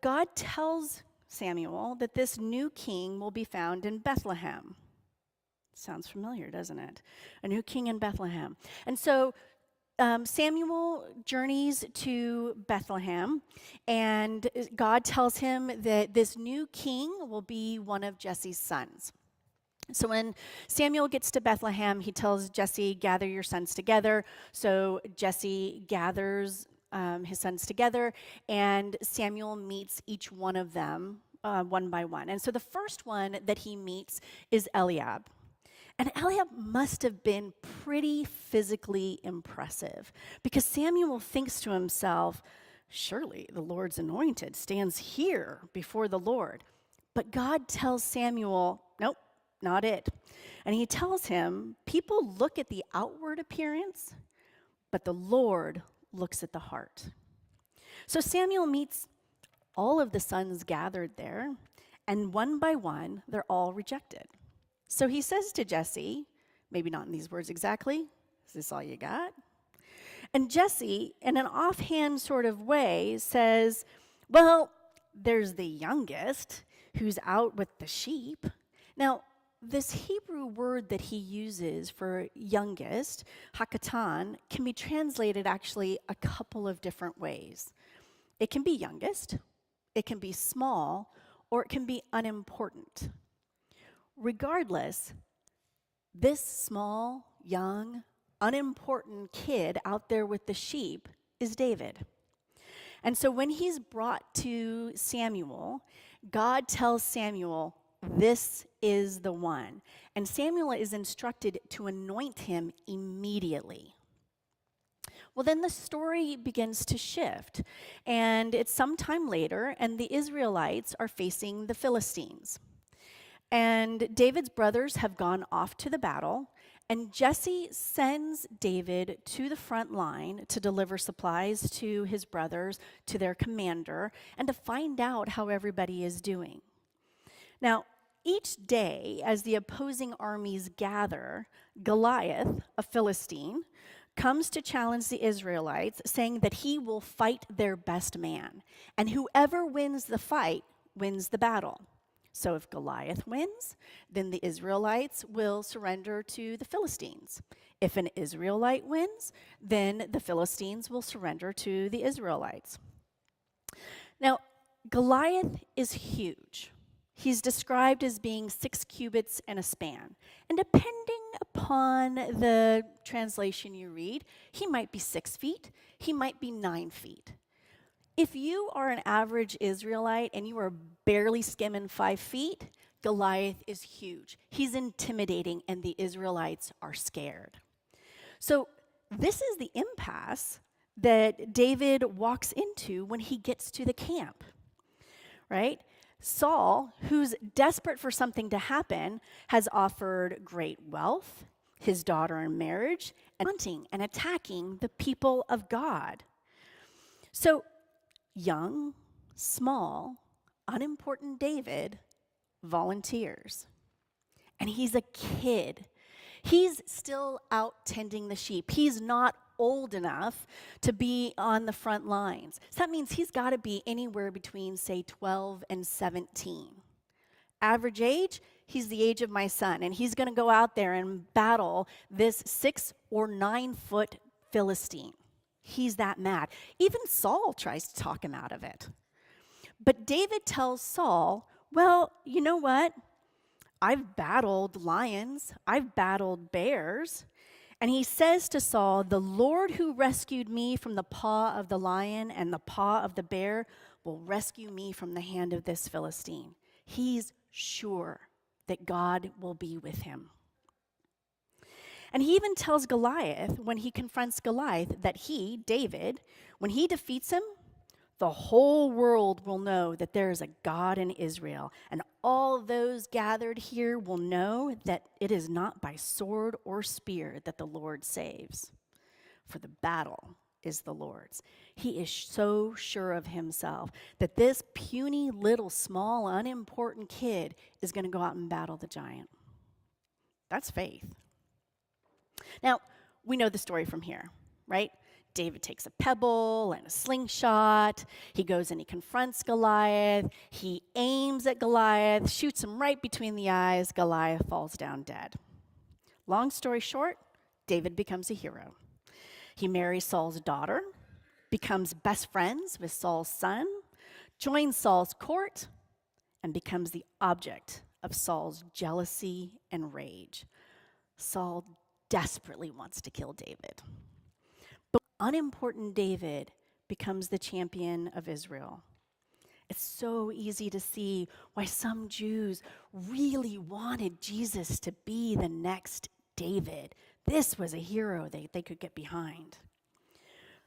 God tells Samuel that this new king will be found in Bethlehem. Sounds familiar, doesn't it? A new king in Bethlehem. And so Samuel journeys to Bethlehem, and God tells him that this new king will be one of Jesse's sons. So when Samuel gets to Bethlehem, he tells Jesse, gather your sons together. So Jesse gathers his sons together, and Samuel meets each one of them one by one. And so the first one that he meets is Eliab. And Eliab must have been pretty physically impressive because Samuel thinks to himself, surely the Lord's anointed stands here before the Lord. But God tells Samuel, nope, not it. And he tells him, people look at the outward appearance, but the Lord looks at the heart. So Samuel meets all of the sons gathered there, and one by one, they're all rejected. So he says to Jesse, maybe not in these words exactly, is this all you got? And Jesse, in an offhand sort of way, says, well, there's the youngest who's out with the sheep. Now, this Hebrew word that he uses for youngest, hakatan, can be translated actually a couple of different ways. It can be youngest, it can be small, or it can be unimportant. Regardless, this small, young, unimportant kid out there with the sheep is David. And so when he's brought to Samuel, God tells Samuel, this is the one. And Samuel is instructed to anoint him immediately. Well, then the story begins to shift. And it's some time later, and the Israelites are facing the Philistines. And David's brothers have gone off to the battle, and Jesse sends David to the front line to deliver supplies to his brothers, to their commander, and to find out how everybody is doing. Now, each day, as the opposing armies gather, Goliath, a Philistine, comes to challenge the Israelites, saying that he will fight their best man, and whoever wins the fight wins the battle. So if Goliath wins, then the Israelites will surrender to the Philistines. If an Israelite wins, then the Philistines will surrender to the Israelites. Now, Goliath is huge. He's described as being 6 cubits and a span. And depending upon the translation you read, he might be 6 feet, he might be 9 feet. If you are an average Israelite and you are barely skimming 5 feet, Goliath is huge. He's intimidating, and the Israelites are scared. So this is the impasse that David walks into when he gets to the camp, right? Saul, who's desperate for something to happen, has offered great wealth, his daughter in marriage, and hunting and attacking the people of God. So young, small, unimportant David volunteers. And he's a kid. He's still out tending the sheep. He's not old enough to be on the front lines. So that means he's got to be anywhere between, say, 12 and 17. Average age, he's the age of my son, and he's going to go out there and battle this 6 or 9 foot Philistine. He's that mad. Even Saul tries to talk him out of it. But David tells Saul, well, you know what? I've battled lions. I've battled bears. And he says to Saul, the Lord who rescued me from the paw of the lion and the paw of the bear will rescue me from the hand of this Philistine. He's sure that God will be with him. And he even tells Goliath, when he confronts Goliath, that he, David, when he defeats him, the whole world will know that there is a God in Israel, and all those gathered here will know that it is not by sword or spear that the Lord saves, for the battle is the Lord's. He is so sure of himself that this puny, little, small, unimportant kid is going to go out and battle the giant. That's faith. Now, we know the story from here, right? David takes a pebble and a slingshot. He goes and he confronts Goliath. He aims at Goliath, shoots him right between the eyes. Goliath falls down dead. Long story short, David becomes a hero. He marries Saul's daughter, becomes best friends with Saul's son, joins Saul's court, and becomes the object of Saul's jealousy and rage. Saul desperately wants to kill David. But unimportant David becomes the champion of Israel. It's so easy to see why some Jews really wanted Jesus to be the next David. This was a hero they could get behind.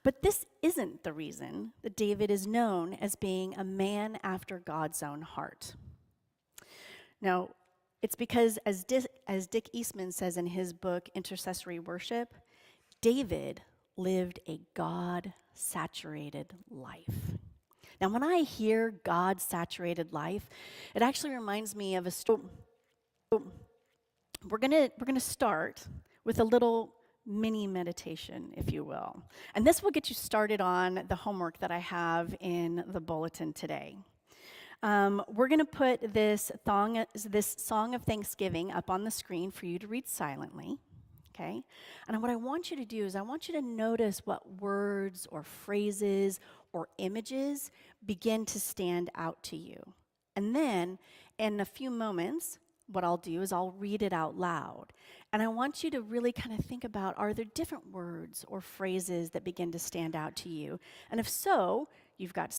But this isn't the reason that David is known as being a man after God's own heart. Now, it's because, as Dick Eastman says in his book, Intercessory Worship, David lived a God-saturated life. Now, when I hear God-saturated life, it actually reminds me of a story. We're gonna start with a little mini meditation, if you will. And this will get you started on the homework that I have in the bulletin today. We're going to put this song of thanksgiving up on the screen for you to read silently, okay? And what I want you to do is I want you to notice what words or phrases or images begin to stand out to you. And then in a few moments, what I'll do is I'll read it out loud. And I want you to really kind of think about, are there different words or phrases that begin to stand out to you? And if so, you've got